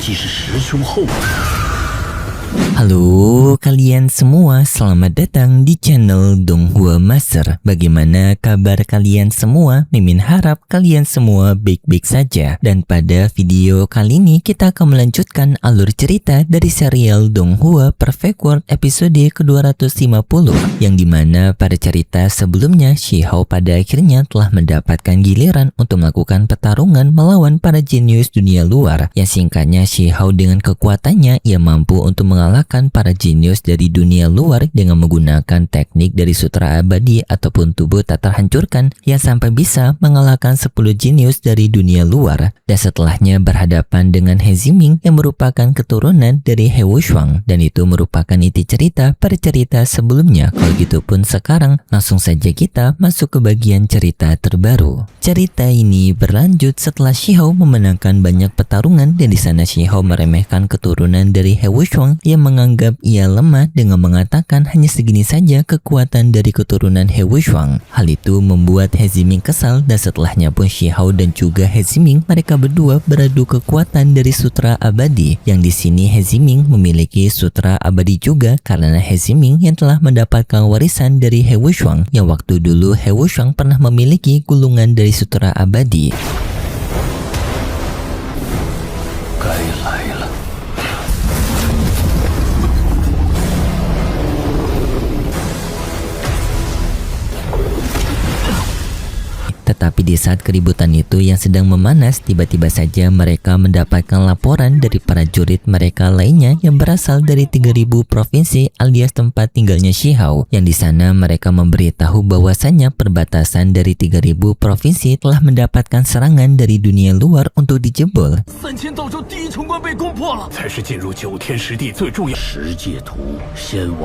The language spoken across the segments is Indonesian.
既是师兄后人。 Halo kalian semua, selamat datang di channel Donghua Master. Bagaimana kabar kalian semua? Mimin harap kalian semua baik-baik saja. Dan pada video kali ini kita akan melanjutkan alur cerita dari serial Donghua Perfect World episode ke-250, yang dimana pada cerita sebelumnya Shihao pada akhirnya telah mendapatkan giliran untuk melakukan pertarungan melawan para jenius dunia luar. Yang singkatnya, Shihao dengan kekuatannya ia mampu untuk mengalahkan para jenius dari dunia luar dengan menggunakan teknik dari sutra abadi ataupun tubuh tak terhancurkan, yang sampai bisa mengalahkan 10 jenius dari dunia luar. Dan setelahnya berhadapan dengan He Ziming yang merupakan keturunan dari He Wushang, dan itu merupakan inti cerita pada cerita sebelumnya. Kalau gitu pun sekarang langsung saja kita masuk ke bagian cerita terbaru. Cerita ini berlanjut setelah Shihao memenangkan banyak pertarungan, dan di sana Shihao meremehkan keturunan dari He Wushang yang menganggap ia lemah dengan mengatakan hanya segini saja kekuatan dari keturunan He Wushang. Hal itu membuat He Ziming kesal, dan setelahnya pun Shihao dan juga He Ziming mereka berdua beradu kekuatan dari sutra abadi, yang di sini He Ziming memiliki sutra abadi juga karena He Ziming yang telah mendapatkan warisan dari He Wushang, yang waktu dulu He Wushang pernah memiliki gulungan dari sutra abadi. Tetapi di saat keributan itu yang sedang memanas, tiba-tiba saja mereka mendapatkan laporan dari prajurit mereka lainnya yang berasal dari 3000 provinsi alias tempat tinggalnya Shihao, yang di sana mereka memberitahu bahwasannya perbatasan dari 3000 provinsi telah mendapatkan serangan dari dunia luar untuk dijebol.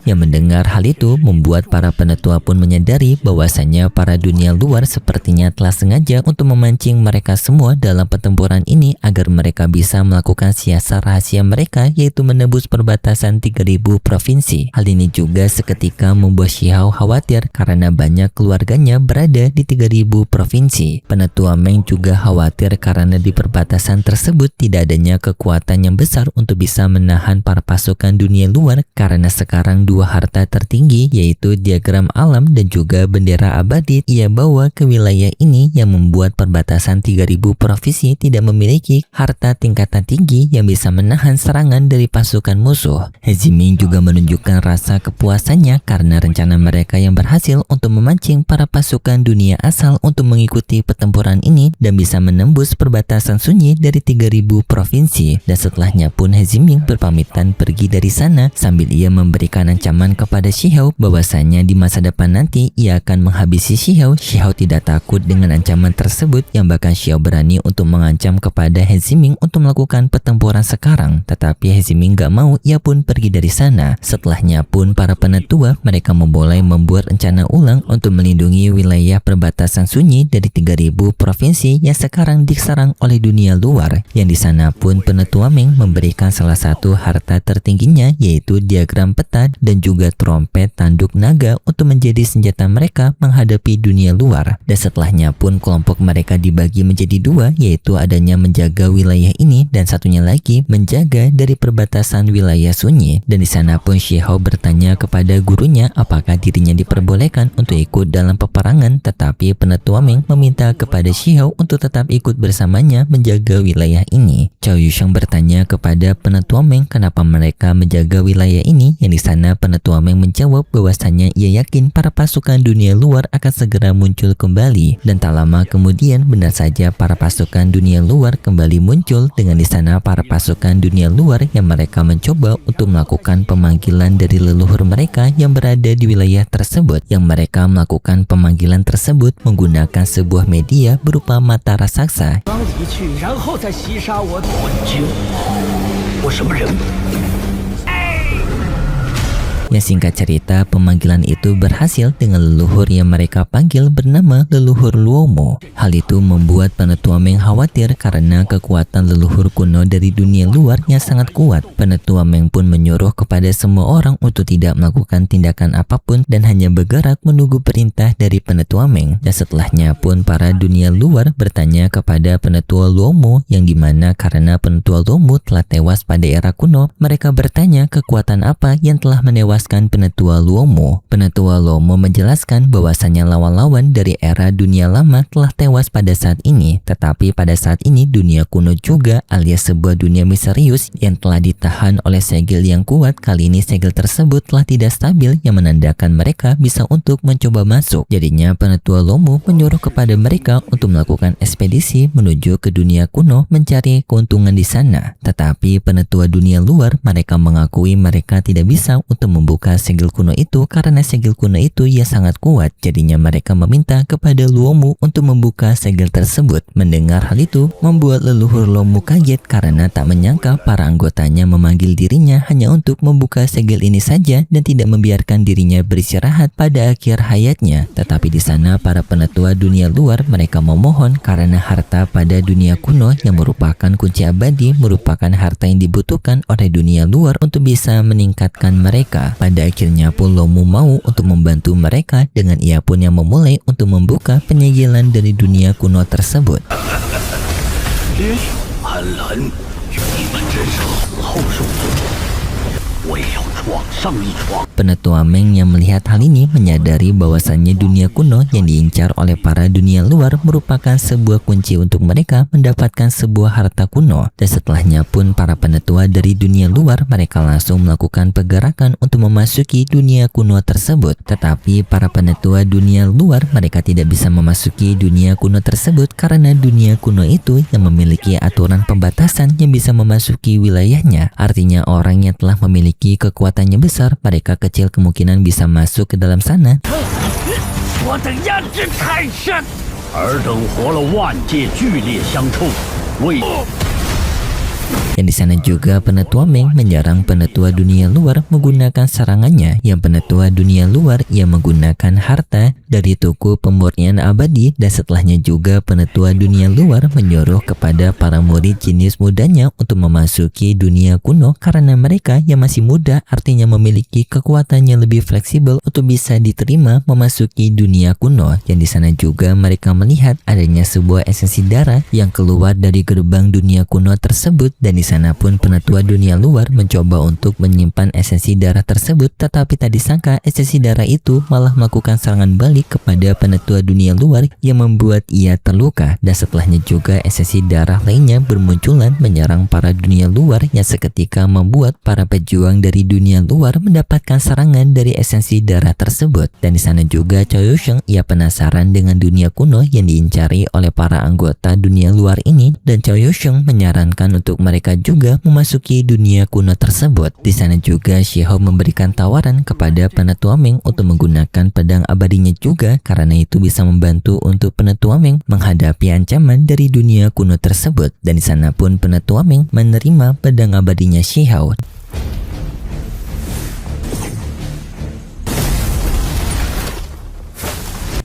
Yang mendengar hal itu membuat para penetua pun menyadari bahwasannya para dunia luar sepertinya telah sengaja untuk memancing mereka semua dalam pertempuran ini agar mereka bisa melakukan siasat rahasia mereka, yaitu menembus perbatasan 3000 provinsi. Hal ini juga seketika membuat Shihao khawatir karena banyak keluarganya berada di 3000 provinsi. Penetua Meng juga khawatir karena di perbatasan tersebut tidak adanya kekuatan yang besar untuk bisa menahan para pasukan dunia luar, karena sekarang dua harta tertinggi yaitu diagram alam dan juga bendera abadi ia bawa ke wilayah ini, yang membuat perbatasan 3000 provinsi tidak memiliki harta tingkatan tinggi yang bisa menahan serangan dari pasukan musuh. He Ziming juga menunjukkan rasa kepuasannya karena rencana mereka yang berhasil untuk memancing para pasukan dunia asal untuk mengikuti pertempuran ini dan bisa menembus perbatasan sunyi dari 3000 provinsi. Dan setelahnya pun He Ziming berpamitan pergi dari sana sambil ia memberikan ancaman kepada Shihao bahwasanya di masa depan nanti ia akan menghabisi Shihao. Shihao tidak takut dengan ancaman tersebut, yang bahkan Shihao berani untuk mengancam kepada He Ziming untuk melakukan pertempuran sekarang. Tetapi He Ziming gak mau, ia pun pergi dari sana. Setelahnya pun para penetua mereka mulai membuat rencana ulang untuk melindungi wilayah perbatasan sunyi dari 3000 provinsi yang sekarang diserang oleh dunia luar. Yang di sana pun penetua Meng memberikan salah satu harta tertingginya yaitu diagram peta dan juga trompet tanduk naga untuk menjadi senjata mereka menghadapi dunia luar. Dan setelahnya pun kelompok mereka dibagi menjadi dua, yaitu adanya menjaga wilayah ini dan satunya lagi menjaga dari perbatasan wilayah sunyi. Dan di sana pun Shihao bertanya kepada gurunya apakah dirinya diperbolehkan untuk ikut dalam peperangan, tetapi penetua Meng meminta kepada Shihao untuk tetap ikut bersamanya menjaga wilayah ini. Cao Yusheng bertanya kepada penetua Meng kenapa mereka menjaga wilayah ini, yang di sana penetua Meng menjawab bahwasannya ia yakin para pasukan dunia luar akan segera muncul kembali. Dan tak lama kemudian benar saja para pasukan dunia luar kembali muncul, dengan di sana para pasukan dunia luar yang mereka mencoba untuk melakukan pemanggilan dari leluhur mereka yang berada di wilayah tersebut, yang mereka melakukan pemanggilan tersebut menggunakan sebuah media berupa mata raksasa. Ya singkat cerita, pemanggilan itu berhasil dengan leluhur yang mereka panggil bernama leluhur Luomo. Hal itu membuat Penetua Meng khawatir karena kekuatan leluhur kuno dari dunia luar yang sangat kuat. Penetua Meng pun menyuruh kepada semua orang untuk tidak melakukan tindakan apapun dan hanya bergerak menunggu perintah dari Penetua Meng. Dan setelahnya pun para dunia luar bertanya kepada Penetua Luomo, yang dimana karena Penetua Luomo telah tewas pada era kuno, mereka bertanya kekuatan apa yang telah menewaskan Penetua Luomo. Penetua Luomo menjelaskan bahwasannya lawan-lawan dari era dunia lama telah tewas pada saat ini, tetapi pada saat ini dunia kuno juga alias sebuah dunia misterius yang telah ditahan oleh segel yang kuat. Kali ini segel tersebut telah tidak stabil yang menandakan mereka bisa untuk mencoba masuk. Jadinya Penetua Luomo menyuruh kepada mereka untuk melakukan ekspedisi menuju ke dunia kuno mencari keuntungan di sana. Tetapi penetua dunia luar mereka mengakui mereka tidak bisa untuk membuka segel kuno itu karena segel kuno itu ya sangat kuat. Jadinya mereka meminta kepada Luomo untuk membuka segel tersebut. Mendengar hal itu membuat leluhur Luomo kaget karena tak menyangka para anggotanya memanggil dirinya hanya untuk membuka segel ini saja dan tidak membiarkan dirinya beristirahat pada akhir hayatnya. Tetapi di sana para penetua dunia luar mereka memohon karena harta pada dunia kuno yang merupakan kunci abadi merupakan harta yang dibutuhkan oleh dunia luar untuk bisa meningkatkan mereka. Pada akhirnya pun Luomo mau untuk membantu mereka dengan ia pun yang memulai untuk membuka penyegelan dari dunia kuno tersebut. Penetua Meng yang melihat hal ini menyadari bahwasannya dunia kuno yang diincar oleh para dunia luar merupakan sebuah kunci untuk mereka mendapatkan sebuah harta kuno. Dan setelahnya pun para penetua dari dunia luar mereka langsung melakukan pergerakan untuk memasuki dunia kuno tersebut. Tetapi para penetua dunia luar mereka tidak bisa memasuki dunia kuno tersebut karena dunia kuno itu yang memiliki aturan pembatasan yang bisa memasuki wilayahnya. Artinya orang yang telah memiliki kekuatannya besar, mereka kecil kemungkinan bisa masuk ke dalam sana. Dan di sana juga penetua Meng menyerang penetua dunia luar menggunakan serangannya. Yang penetua dunia luar yang menggunakan harta dari tuku pemurnian abadi. Dan setelahnya juga penetua dunia luar menyuruh kepada para murid jenis mudanya untuk memasuki dunia kuno karena mereka yang masih muda artinya memiliki kekuatan yang lebih fleksibel untuk bisa diterima memasuki dunia kuno. Dan di sana juga mereka melihat adanya sebuah esensi darah yang keluar dari gerbang dunia kuno tersebut. Dan di sana pun penetua dunia luar mencoba untuk menyimpan esensi darah tersebut, tetapi tak disangka esensi darah itu malah melakukan serangan balik kepada penetua dunia luar yang membuat ia terluka. Dan setelahnya juga esensi darah lainnya bermunculan menyerang para dunia luar yang seketika membuat para pejuang dari dunia luar mendapatkan serangan dari esensi darah tersebut. Dan di sana juga Cao Yusheng ia penasaran dengan dunia kuno yang diincari oleh para anggota dunia luar ini, dan Cao Yusheng menyarankan untuk mereka juga memasuki dunia kuno tersebut. Di sana juga Shihou memberikan tawaran kepada penetua Meng untuk menggunakan pedang abadinya juga karena itu bisa membantu untuk penetua Meng menghadapi ancaman dari dunia kuno tersebut. Dan di sana pun penetua Meng menerima pedang abadinya Shihou.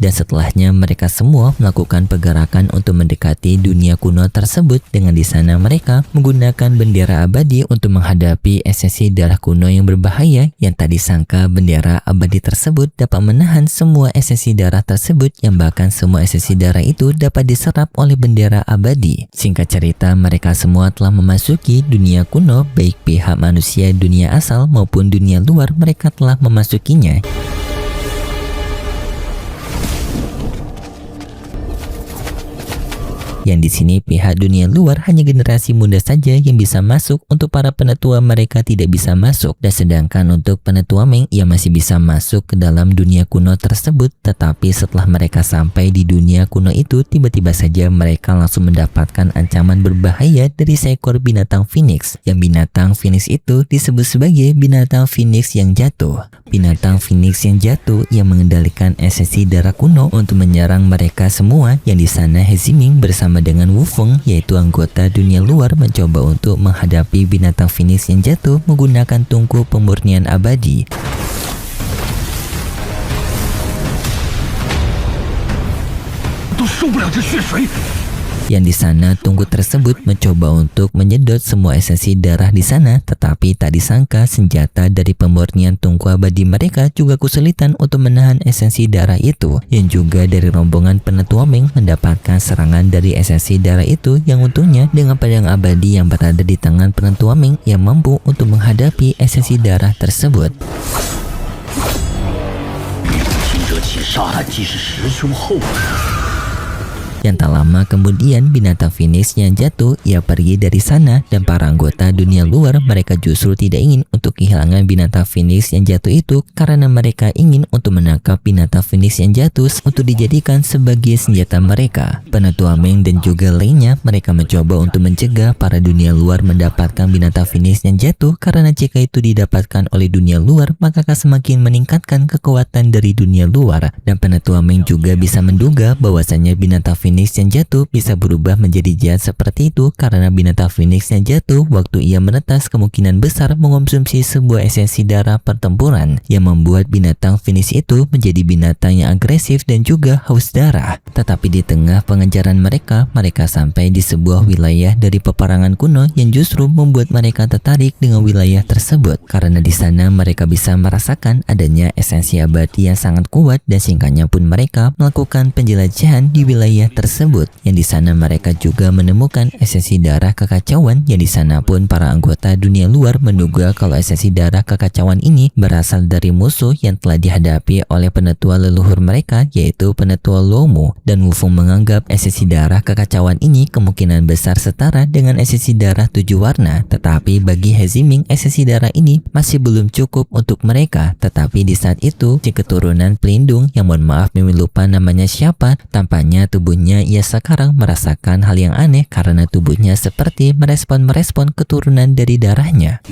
Dan setelahnya mereka semua melakukan pergerakan untuk mendekati dunia kuno tersebut dengan di sana mereka menggunakan bendera abadi untuk menghadapi esensi darah kuno yang berbahaya yang tak disangka bendera abadi tersebut dapat menahan semua esensi darah tersebut yang bahkan semua esensi darah itu dapat diserap oleh bendera abadi. Singkat cerita mereka semua telah memasuki dunia kuno, baik pihak manusia dunia asal maupun dunia luar mereka telah memasukinya. Yang di sini pihak dunia luar hanya generasi muda saja yang bisa masuk, untuk para penetua mereka tidak bisa masuk. Dan sedangkan untuk penetua Meng ia masih bisa masuk ke dalam dunia kuno tersebut. Tetapi setelah mereka sampai di dunia kuno itu, tiba-tiba saja mereka langsung mendapatkan ancaman berbahaya dari seekor binatang Phoenix. Yang binatang Phoenix itu disebut sebagai binatang Phoenix yang jatuh. Binatang Phoenix yang jatuh yang mengendalikan esensi darah kuno untuk menyerang mereka semua. Yang di sana He Ziming bersama dengan Wu Feng yaitu anggota dunia luar mencoba untuk menghadapi binatang Phoenix yang jatuh menggunakan tungku pemurnian abadi. Yang di sana Tunggu tersebut mencoba untuk menyedot semua esensi darah di sana, tetapi tak disangka senjata dari pemurnian Tungku abadi mereka juga kesulitan untuk menahan esensi darah itu. Yang juga dari rombongan Penetua Ming mendapatkan serangan dari esensi darah itu, yang untungnya dengan pedang abadi yang berada di tangan Penetua Ming yang mampu untuk menghadapi esensi darah tersebut. Yang tak lama kemudian binatang Phoenix yang jatuh, ia pergi dari sana dan para anggota dunia luar mereka justru tidak ingin untuk kehilangan binatang Phoenix yang jatuh itu karena mereka ingin untuk menangkap binatang Phoenix yang jatuh untuk dijadikan sebagai senjata mereka. Penetua Ming dan juga lainnya mereka mencoba untuk mencegah para dunia luar mendapatkan binatang Phoenix yang jatuh karena jika itu didapatkan oleh dunia luar maka akan semakin meningkatkan kekuatan dari dunia luar, dan Penetua Ming juga bisa menduga bahwasanya binatang Phoenix yang jatuh bisa berubah menjadi jahat seperti itu karena binatang Phoenix yang jatuh waktu ia menetas kemungkinan besar mengonsumsi sebuah esensi darah pertempuran yang membuat binatang Phoenix itu menjadi binatang yang agresif dan juga haus darah. Tetapi di tengah pengejaran mereka sampai di sebuah wilayah dari peperangan kuno yang justru membuat mereka tertarik dengan wilayah tersebut karena di sana mereka bisa merasakan adanya esensi abadi yang sangat kuat, dan singkatnya pun mereka melakukan penjelajahan di wilayah tersebut, yang di sana mereka juga menemukan esensi darah kekacauan, yang di sana pun para anggota dunia luar menduga kalau esensi darah kekacauan ini berasal dari musuh yang telah dihadapi oleh penetua leluhur mereka yaitu penetua Lomu, dan Wufeng menganggap esensi darah kekacauan ini kemungkinan besar setara dengan esensi darah 7 warna, tetapi bagi He Ziming esensi darah ini masih belum cukup untuk mereka. Tetapi di saat itu si keturunan pelindung yang mohon maaf Mimin lupa namanya siapa, tampaknya tubuhnya ia sekarang merasakan hal yang aneh karena tubuhnya seperti merespon keturunan dari darahnya.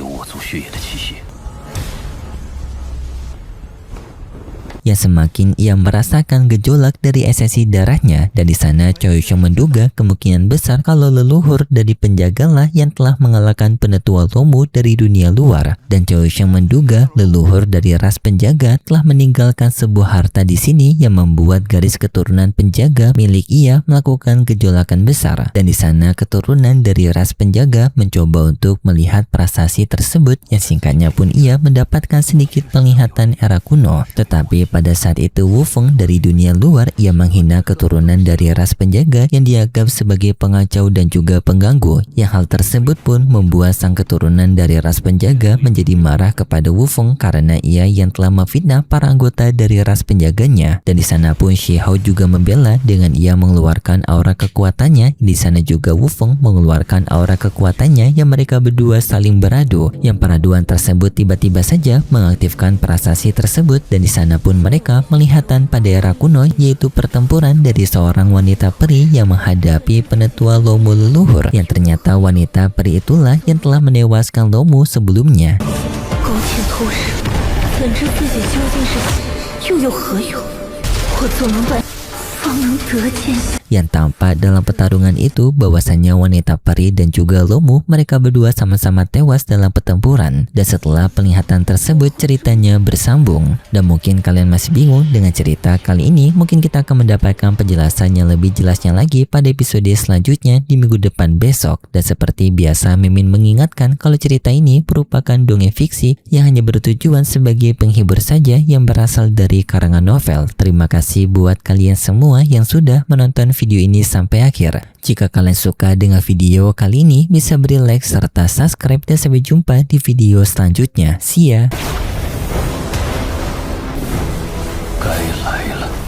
Yang semakin ia merasakan gejolak dari esensi darahnya, dan di sana Choi Sheng menduga kemungkinan besar kalau leluhur dari penjagalah yang telah mengalahkan penetua Lomu dari dunia luar, dan Choi Sheng menduga leluhur dari ras penjaga telah meninggalkan sebuah harta di sini yang membuat garis keturunan penjaga milik ia melakukan gejolakan besar, dan di sana keturunan dari ras penjaga mencoba untuk melihat prasasti tersebut, yang singkatnya pun ia mendapatkan sedikit penglihatan era kuno. Tetapi pada saat itu Wufeng dari dunia luar ia menghina keturunan dari ras penjaga yang dianggap sebagai pengacau dan juga pengganggu, yang hal tersebut pun membuat sang keturunan dari ras penjaga menjadi marah kepada Wufeng karena ia yang telah memfitnah para anggota dari ras penjaganya, dan di sana pun Shi Hao juga membela dengan ia mengeluarkan aura kekuatannya. Di sana juga Wufeng mengeluarkan aura kekuatannya yang mereka berdua saling beradu, yang peraduan tersebut tiba-tiba saja mengaktifkan prasasti tersebut, dan di sana pun mereka melihatan pada era kuno yaitu pertempuran dari seorang wanita peri yang menghadapi penetua Lomu leluhur, yang ternyata wanita peri itulah yang telah menewaskan Lomu sebelumnya. Yang tampak dalam pertarungan itu bahwasanya wanita peri dan juga Lomu mereka berdua sama-sama tewas dalam pertempuran, dan setelah penglihatan tersebut ceritanya bersambung, dan mungkin kalian masih bingung dengan cerita kali ini. Mungkin kita akan mendapatkan penjelasan yang lebih jelasnya lagi pada episode selanjutnya di minggu depan besok. Dan seperti biasa Mimin mengingatkan kalau cerita ini merupakan dongeng fiksi yang hanya bertujuan sebagai penghibur saja yang berasal dari karangan novel. Terima kasih buat kalian semua yang sudah menonton video ini sampai akhir. Jika kalian suka dengan video kali ini, bisa beri like serta subscribe, dan sampai jumpa di video selanjutnya. See ya. 该来了。